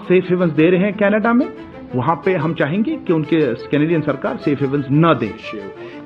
Safe heavens दे रहे हैं Canada में, वहां पे हम चाहेंगे कि उनके कैनेडियन सरकार सेफ हेवंस न दे।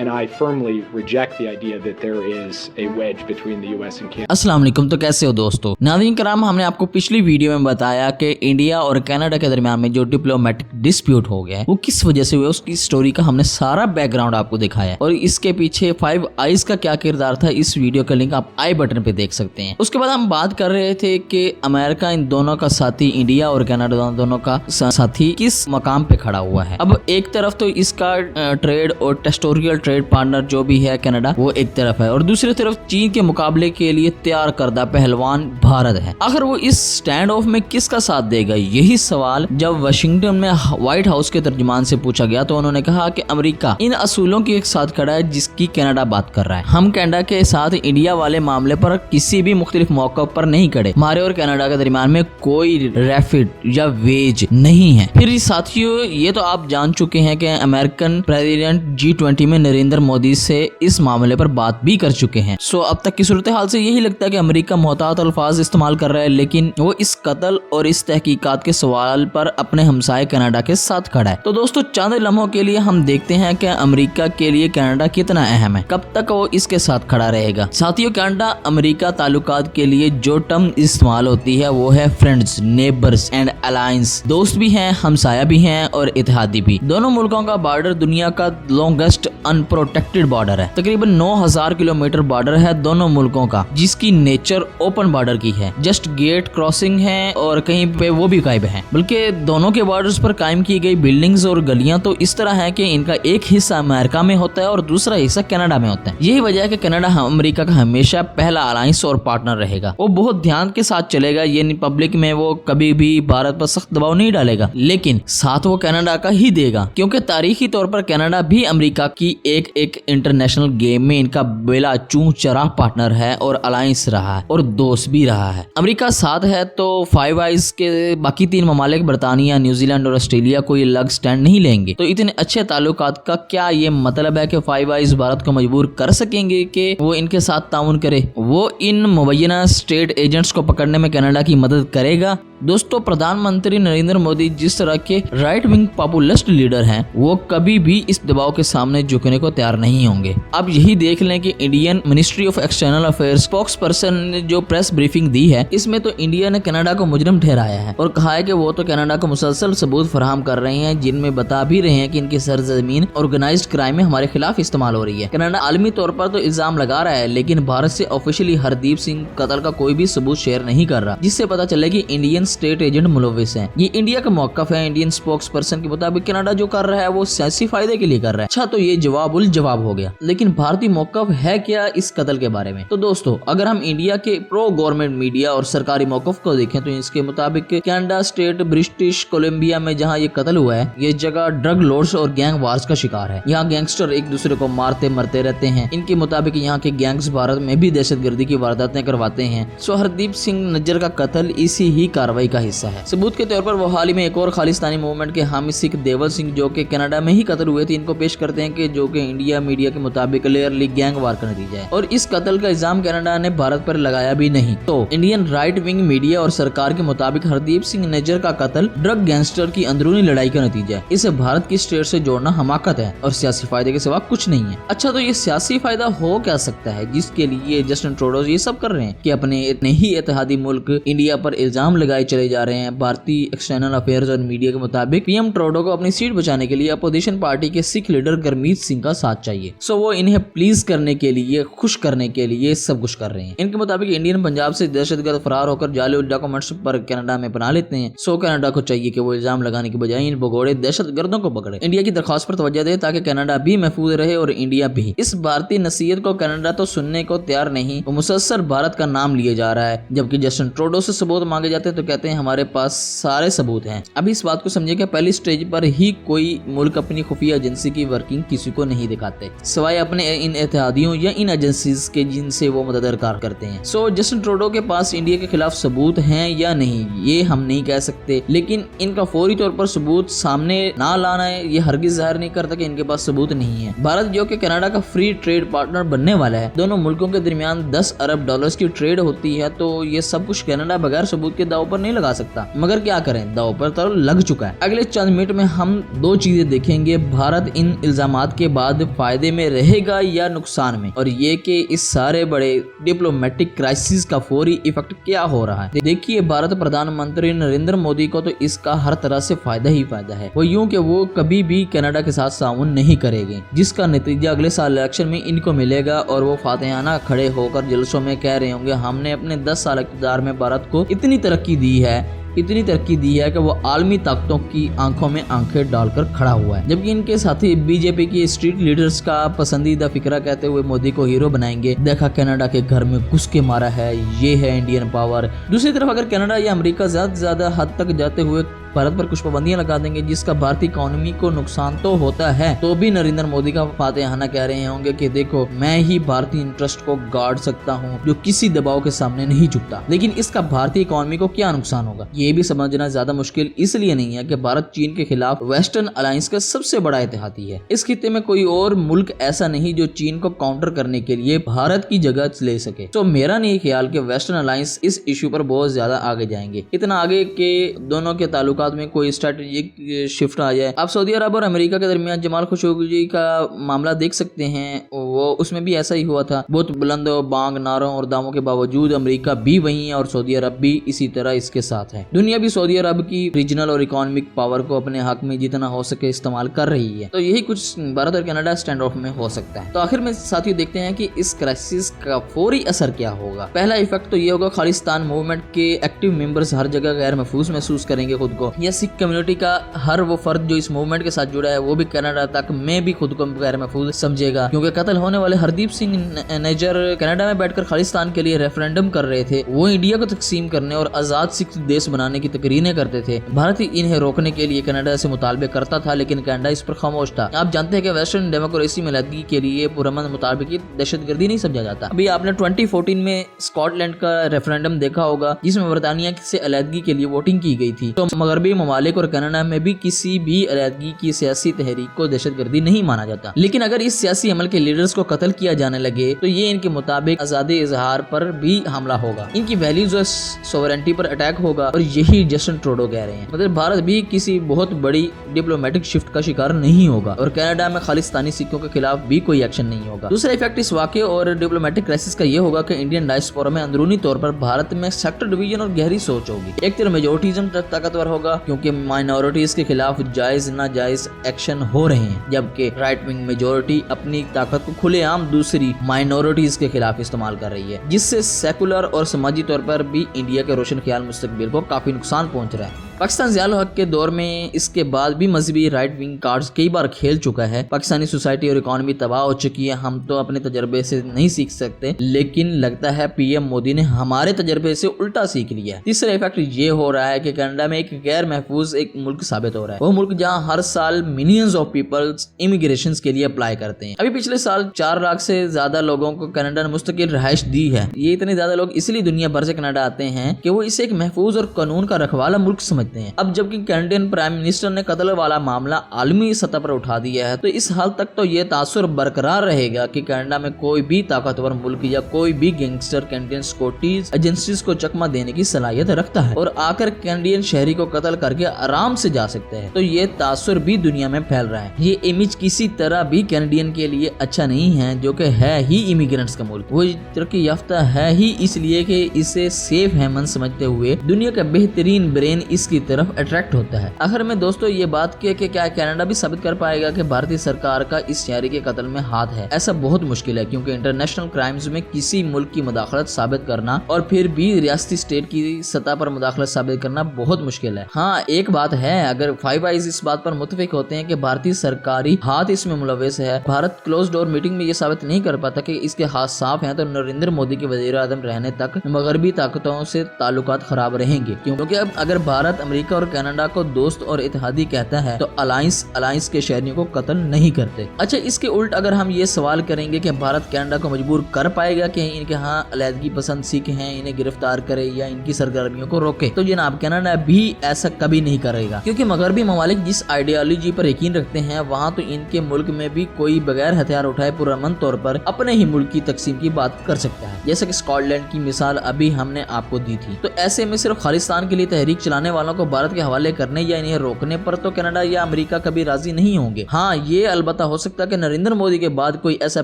And I firmly reject the idea that there is a wedge between the US and Canada. अस्सलाम वालेकुम। तो कैसे हो दोस्तों? नाज़रीन कराम, हमने आपको पिछली वीडियो में बताया कि इंडिया और कनाडा के दरमियान में जो डिप्लोमेटिक डिस्प्यूट हो गया है वो किस वजह से हुआ, उसकी स्टोरी का हमने सारा बैकग्राउंड आपको दिखाया और इसके पीछे फाइव आइज का क्या किरदार था, इस वीडियो का लिंक आप आई बटन पे देख सकते हैं। उसके बाद हम बात कर रहे थे कि अमेरिका इन दोनों का साथी, इंडिया और कनाडा दोनों का साथी किस मकाम पे खड़ा हुआ है। अब एक तरफ तो इसका ट्रेड और टेस्टोरियल ट्रेड पार्टनर जो भी है कनाडा, वो एक तरफ है और दूसरी तरफ चीन के मुकाबले के लिए तैयार करदा पहलवान भारत है। आखिर वो इस स्टैंड ऑफ में किसका साथ देगा, यही सवाल जब वाशिंगटन में व्हाइट हाउस के तर्जुमान से पूछा गया तो उन्होंने कहा कि अमेरिका इन असूलों के साथ खड़ा है जिसकी कनाडा बात कर रहा है। हम कनाडा के साथ इंडिया वाले मामले पर किसी भी मुख्तलिफ मौकों पर नहीं खड़े। हमारे और कनाडा के दरमियान में कोई रैफिड या वेज नहीं है। फिर साथियों, ये तो आप जान चुके हैं कि अमेरिकन प्रेसिडेंट G20 में नरेंद्र मोदी से इस मामले पर बात भी कर चुके हैं। सो अब तक की सूरत हाल से यही लगता है कि अमेरिका मोहतात अल्फाज इस्तेमाल कर रहा है, लेकिन वो इस कत्ल और इस तहकीकात के सवाल पर अपने हमसाये कनाडा के साथ खड़ा है। तो दोस्तों, चंद लम्हों के लिए हम देखते हैं कि अमेरिका के लिए कनाडा कितना अहम है, कब तक वो इसके साथ खड़ा रहेगा। साथियों, कनाडा अमेरिका ताल्लुकात के लिए जो टर्म इस्तेमाल होती है वो है फ्रेंड्स, नेबर्स एंड अलायंस। दोस्त भी हैं, हमसाया भी हैं और इत्तेहादी भी। दोनों मुल्कों का बॉर्डर दुनिया का लॉन्गेस्ट अनप्रोटेक्टेड बॉर्डर है। तकरीबन 9000 किलोमीटर बॉर्डर है दोनों मुल्कों का, जिसकी नेचर ओपन बॉर्डर की है। जस्ट गेट क्रॉसिंग है और कहीं पे वो भी गायब है। बल्कि दोनों के बॉर्डर्स पर कायम की गई बिल्डिंग्स और गलियां तो इस तरह है कि इनका एक हिस्सा अमेरिका में होता है और दूसरा हिस्सा कनाडा में होता है। यही वजह है कि कनाडा अमेरिका का हमेशा पहला अलायंस और पार्टनर रहेगा। वो बहुत ध्यान के साथ चलेगा, ये पब्लिक में वो कभी भी भारत पर सख्त दबाव नहीं डालेगा, लेकिन साथ वो कनाडा का ही देगा, क्योंकि तारीखी तौर पर कनाडा भी अमेरिका की एक इंटरनेशनल गेम में इनका बेला चूं चराह पार्टनर है और अलायंस रहा है और दोस्त भी रहा है। अमेरिका साथ है तो फाइव आइज के बाकी 3 ममालिक बरतानिया, न्यूजीलैंड और ऑस्ट्रेलिया कोई अलग स्टैंड नहीं लेंगे। तो इतने अच्छे ताल्लुकात का क्या ये मतलब है कि फाइव आइज भारत को मजबूर कर सकेंगे कि वो इनके साथ ताउन करे? वो इन मुबैना स्टेट एजेंट्स को पकड़ने में कनाडा की मदद करेगा? दोस्तों, प्रधानमंत्री नरेंद्र मोदी जिस तरह के राइट विंग पॉपुलिस्ट लीडर हैं, वो कभी भी इस दबाव के सामने झुकने को तैयार नहीं होंगे। अब यही देख लें कि Indian ministry of external affairs spokes person ने जो प्रेस ब्रीफिंग दी है, इसमें तो इंडिया ने कनाडा को मुजरिम ठहराया है और कहा है कि वो तो कनाडा को मुसलसल सबूत फराहम कर रहे हैं, जिनमें बता भी रहे हैं कि इनकी सरजमीन ऑर्गेनाइज्ड क्राइम में हमारे खिलाफ इस्तेमाल हो रही है। कनाडा आलमी तौर पर तो इल्जाम लगा रहा है, लेकिन भारत से ऑफिशियली हरदीप सिंह कत्ल का कोई भी सबूत शेयर नहीं कर रहा, जिससे पता चले कि इंडियन स्टेट एजेंट मुलविस हैं। ये इंडिया का मौकफ है। इंडियन स्पोक्स पर्सन के मुताबिक कनाडा जो कर रहा है वो सियासी फायदे के लिए कर रहा है। अच्छा, तो ये जवाब उल जवाब हो गया, लेकिन भारतीय मौकफ है क्या इस कत्ल के बारे में? तो दोस्तों, अगर हम इंडिया के प्रो गवर्नमेंट मीडिया और सरकारी मौकफ को देखें तो इसके मुताबिक कनाडा स्टेट ब्रिटिश कोलंबिया में जहां ये कत्ल हुआ है, ये जगह ड्रग लॉर्ड्स और गैंग वार्स का शिकार है। यहाँ गैंगस्टर एक दूसरे को मारते मरते रहते हैं। इनके मुताबिक यहाँ के गैंग्स भारत में भी दहशतगर्दी की वारदातें करवाते हैं। सो हरदीप सिंह नज्जर का कत्ल इसी ही कार्रवाई का हिस्सा है। सबूत के तौर पर वो हाल ही में एक और खालिस्तानी मूवमेंट के हामी सिख देवल सिंह जो कि कनाडा में ही कत्ल हुए थे, इनको पेश करते हैं कि जो कि इंडिया मीडिया के मुताबिक क्लियरली गैंग वार का नतीजा है और इस कत्ल का इल्जाम कनाडा ने भारत पर लगाया भी नहीं। तो इंडियन राइट विंग मीडिया और सरकार के मुताबिक हरदीप सिंह नज्जर का कत्ल ड्रग गैंगस्टर की अंदरूनी लड़ाई का नतीजा है। इसे भारत की स्टेट से जोड़ना हमाकत है और सियासी फायदे के सिवा कुछ नहीं है। अच्छा, तो ये सियासी फायदा हो क्या सकता है जिसके लिए जस्टिन ट्रूडो ये सब कर रहे हैं कि अपने इतने ही इत्तेहादी मुल्क इंडिया पर इल्जाम लगाए चले जा रहे हैं? भारतीय एक्सटर्नल अफेयर्स और मीडिया के मुताबिक पीएम ट्रूडो को अपनी सीट बचाने के लिए अपोजिशन पार्टी के सिख लीडर गुरमीत सिंह का साथ चाहिए। सो वो इन्हें प्लीज करने के लिए, खुश करने के लिए सब कुछ कर रहे हैं। इनके मुताबिक इंडियन पंजाब से दहशतगर्द फरार होकर जाली डॉक्यूमेंट्स पर कनाडा में बना लेते हैं। सो कनाडा को चाहिए कि वो इल्जाम लगाने की बजाय इन भगोड़े दहशतगर्दों को पकड़े। इंडिया की दरख्वास्त पर तवज्जो दे ताकि कनाडा भी महफूज रहे और इंडिया भी। इस भारतीय नसीहत को कनाडा तो सुनने को तैयार नहीं, वो मुसलसल भारत का नाम लिए जा रहा है। जबकि जस्टिन ट्रूडो से सबूत मांगे जाते हैं तो कहते हैं हमारे पास सारे सबूत हैं। अब इस बात को समझिए कि पहली स्टेज पर ही कोई मुल्क अपनी खुफिया एजेंसी की वर्किंग किसी को नहीं दिखाते, सिवाय अपने इन इत्तेहादियों या इन एजेंसीज के जिनसे वो मदद करते हैं। सो जस्टिन ट्रूडो के पास इंडिया के खिलाफ सबूत हैं या नहीं ये हम नहीं कह सकते, लेकिन इनका फौरी तौर पर सबूत सामने ना लाना है ये हरगिज जाहिर नहीं करता कि इनके पास सबूत नहीं है। भारत जो कि कनाडा का फ्री ट्रेड पार्टनर बनने वाला है, दोनों मुल्कों के दरमियान 10 अरब डॉलर्स की ट्रेड होती है, तो ये सब कुछ कनाडा बगैर सबूत के दाव पर नहीं लगा सकता। मगर क्या करें, दाव पर तो लग चुका है। अगले चंद मिनट में हम दो चीजें देखेंगे, भारत इन इल्जामात के बाद फायदे में रहेगा या नुकसान में, और ये कि इस सारे बड़े डिप्लोमेटिक क्राइसिस का फौरी इफेक्ट क्या हो रहा है। देखिए, भारत प्रधानमंत्री नरेंद्र मोदी को तो इसका हर तरह से फायदा ही फायदा है। वो यूं कि वो कभी भी कनाडा के साथ ताउन नहीं करेंगे, जिसका नतीजा अगले साल इलेक्शन में इनको मिलेगा और वो फातेहाना खड़े होकर जलसों में कह रहे होंगे हमने अपने 10 साल इक़्तिदार में भारत को इतनी तरक्की दी है कि वो आलमी ताकतों की आंखों में आंखें डालकर खड़ा हुआ है। जबकि इनके साथी बीजेपी की स्ट्रीट लीडर्स का पसंदीदा फिक्रा कहते हुए मोदी को हीरो बनाएंगे, देखा कनाडा के घर में घुस के मारा है, ये है इंडियन पावर। दूसरी तरफ अगर कनाडा या अमेरिका ज्यादा हद तक जाते हुए भारत पर कुछ पाबंदियां लगा देंगे जिसका भारतीय इकोनॉमी को नुकसान तो होता है, तो भी नरेंद्र मोदी का फातेहाना कह रहे होंगे कि देखो मैं ही भारतीय इंटरेस्ट को गार्ड सकता हूं जो किसी दबाव के सामने नहीं झुकता। लेकिन इसका भारतीय इकोनॉमी को क्या नुकसान होगा ये भी समझना ज्यादा मुश्किल इसलिए नहीं है कि भारत चीन के खिलाफ वेस्टर्न अलायंस का सबसे बड़ा इत्तेहादी है। इस खित्ते में कोई और मुल्क ऐसा नहीं जो चीन को काउंटर करने के लिए भारत की जगह ले सके। तो मेरा नहीं ख्याल कि वेस्टर्न अलायंस इस इश्यू पर बहुत ज्यादा आगे जाएंगे, इतना आगे के दोनों के ताल्लुकात में कोई स्ट्रेटेजिक शिफ्ट आ जाए। आप सऊदी अरब और अमेरिका के दरमियान जमाल खशोगी का मामला देख सकते हैं, वो उसमें भी ऐसा ही हुआ था। बहुत बुलंद बांग नारों और दावों के बावजूद अमेरिका भी वही है और सऊदी अरब भी इसी तरह इसके साथ है। दुनिया भी सऊदी अरब की रीजनल और इकोनॉमिक पावर को अपने हक में जितना हो सके इस्तेमाल कर रही है, तो यही कुछ भारत और कनाडा स्टैंड ऑफ में हो सकता है। तो आखिर में साथियों देखते हैं कि इस क्राइसिस का फौरी असर क्या होगा। पहला इफेक्ट तो ये होगा, खालिस्तान मूवमेंट के एक्टिव मेंबर्स हर जगह गैर महफूज महसूस करेंगे खुद को। या सिख कम्युनिटी का हर वो फर्द जो इस मूवमेंट के साथ जुड़ा है वो भी कनाडा तक में भी खुद को गैर महफूज समझेगा, क्योंकि कत्ल होने वाले हरदीप सिंह नैजर कनाडा में बैठकर खालिस्तान के लिए रेफरेंडम कर रहे थे। वो इंडिया को तकसीम करने और आजाद सिख देश बनाने की तकरीरें करते थे। भारत इन्हें रोकने के लिए कनाडा से मुतालबे करता था, लेकिन कनाडा इस पर खामोश था। आप जानते हैं कि वेस्टर्न डेमोक्रेसी में अलहदगी के लिए पुरअमन मुताबिकी दहशतगर्दी नहीं समझा जाता। अभी आपने 2014 में स्कॉटलैंड का रेफरेंडम देखा होगा जिसमें बरतानिया से अलहदगी के लिए वोटिंग की गई थी। तो मगरबी ममालिक और कनाडा में भी किसी भी अलहदगी की सियासी तहरीक को दहशतगर्दी नहीं माना जाता। लेकिन अगर इस सियासी अमल के लीडर्स को कत्ल किया जाने लगे तो ये इनके मुताबिक आजादी इजहार पर भी हमला होगा, इनकी वैल्यूज और सोवरेंटी पर अटैक होगा, और यही जस्टिन ट्रूडो कह रहे हैं। मतलब भारत भी किसी बहुत बड़ी डिप्लोमेटिक शिफ्ट का शिकार नहीं होगा और कनाडा में खालिस्तानी सिखों के खिलाफ भी कोई एक्शन नहीं होगा। दूसरा इफेक्ट इस वाक़े और डिप्लोमेटिक क्राइसिस का ये होगा कि इंडियन डायस्पोरा में अंदरूनी तौर पर भारत में सेक्टर डिवीजन और गहरी सोच होगी। एक तरफ मेजोरिटीज़म ताकतवर होगा क्योंकि माइनॉरिटीज के खिलाफ जायज नाजायज एक्शन हो रहे हैं, जबकि राइट विंग मेजोरिटी अपनी ताकत को खुलेआम दूसरी माइनॉरिटीज के खिलाफ इस्तेमाल कर रही है, जिससे सेकुलर और समाजी तौर पर भी इंडिया के रोशन ख्याल मुस्तकबिल को काफी नुकसान पहुंच रहा है। पाकिस्तान ज़ियाउल हक के दौर में इसके बाद भी मजहबी राइट विंग कार्ड्स कई बार खेल चुका है। पाकिस्तानी सोसाइटी और इकोनॉमी तबाह हो चुकी है। हम तो अपने तजर्बे से नहीं सीख सकते, लेकिन लगता है पीएम मोदी ने हमारे तजर्बे से उल्टा सीख लिया है। तीसरा इफेक्ट ये हो रहा है कि कनाडा में एक गैर महफूज एक मुल्क साबित हो रहा है। वो मुल्क जहाँ हर साल मिलियंस ऑफ पीपल्स इमिग्रेशन के लिए अप्लाई करते हैं। अभी पिछले साल 4 लाख से ज्यादा लोगों को कनाडा ने मुस्तकिल रिहाइश दी है। ये इतने ज्यादा लोग इसलिए दुनिया भर से कनाडा आते हैं कि वो इसे एक महफूज और कानून का रखवाला मुल्क समझते हैं। अब जबकि कैनेडियन प्राइम मिनिस्टर ने कत्ल वाला मामला आलमी सतह पर उठा दिया है, तो इस हाल तक तो ये तासुर बरकरार रहेगा कि कनाडा में कोई भी ताकतवर मुल्क या कोई भी गैंगस्टर कैनेडियन सिक्योरिटीज एजेंसीज को चकमा देने की सलाहियत रखता है और आकर कैनेडियन शहरी को कत्ल करके आराम से जा सकते हैं। तो ये तासुर भी दुनिया में फैल रहा है। ये इमेज किसी तरह भी कैनेडियन के लिए अच्छा नहीं है, जो कि है ही इमिग्रेंट्स का मुल्क। वो तरक्की याफ्ता है ही इसलिए कि इसे सेफ हेमन समझते हुए दुनिया का बेहतरीन ब्रेन इसकी तरफ अट्रैक्ट होता है। आखिर में दोस्तों ये बात की कि क्या कनाडा भी साबित कर पाएगा कि भारतीय सरकार का इस शहरी के कत्ल में हाथ है? ऐसा बहुत मुश्किल है, क्योंकि इंटरनेशनल क्राइम्स में किसी मुल्क की मुदाखलत साबित करना और फिर भी रियासती स्टेट की सतह पर मुदाखलत साबित करना बहुत मुश्किल है। हाँ, एक बात है, अगर फाइव आइज इस बात पर मुतफिक होते हैं कि भारतीय सरकारी हाथ इसमें मुलविस है, भारत क्लोज डोर मीटिंग में ये साबित नहीं कर पाता कि इसके हाथ साफ हैं, तो नरेंद्र मोदी के वजीर आज़म रहने तक मगरबी ताकतों से ताल्लुकात खराब रहेंगे। क्योंकि अब अगर भारत अमेरिका और कनाडा को दोस्त और इत्तेहादी कहता है तो अलायंस के शहरियों को कत्ल नहीं करते। अच्छा, इसके उल्ट अगर हम ये सवाल करेंगे कि भारत कनाडा को मजबूर कर पाएगा कि इनके यहाँ अलैदगी पसंद सिख हैं, इन्हें गिरफ्तार करे या इनकी सरगर्मियों को रोके, तो जनाब कनाडा भी ऐसा कभी नहीं करेगा। क्योंकि मगरबी ममालिक जिस आइडियोलॉजी पर यकीन रखते हैं, वहाँ तो इनके मुल्क में भी कोई बगैर हथियार उठाए पुरअमन तौर पर अपने ही मुल्क की तकसीम की बात कर सकता है, जैसे कि स्कॉटलैंड की मिसाल अभी हमने आपको दी थी। तो ऐसे में सिर्फ खालिस्तान के लिए तहरीक चलाने वालों को भारत के हवाले करने या इन्हें रोकने पर तो कनाडा या अमेरिका कभी राजी नहीं होंगे। हाँ, ये अलबत्ता हो सकता है कि नरेंद्र मोदी के बाद कोई ऐसा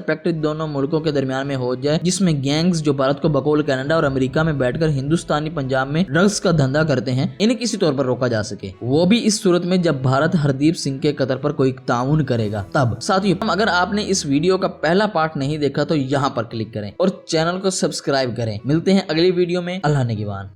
पैक्ट दोनों मुल्कों के दरमियान में हो जाए जिसमें गैंग्स जो भारत को बकौल कनाडा और अमेरिका में बैठकर हिंदुस्तानी पंजाब में ड्रग्स का धंधा करते हैं, इन्हें किसी तौर पर रोका जा सके। वो भी इस सूरत में जब भारत हरदीप सिंह के कत्ल पर कोई ताउन करेगा तब। साथियों, अगर आपने इस वीडियो का पहला पार्ट नहीं देखा तो यहाँ पर क्लिक करें और चैनल को सब्सक्राइब करें। मिलते हैं अगली वीडियो में। अल्लाह निगहबान।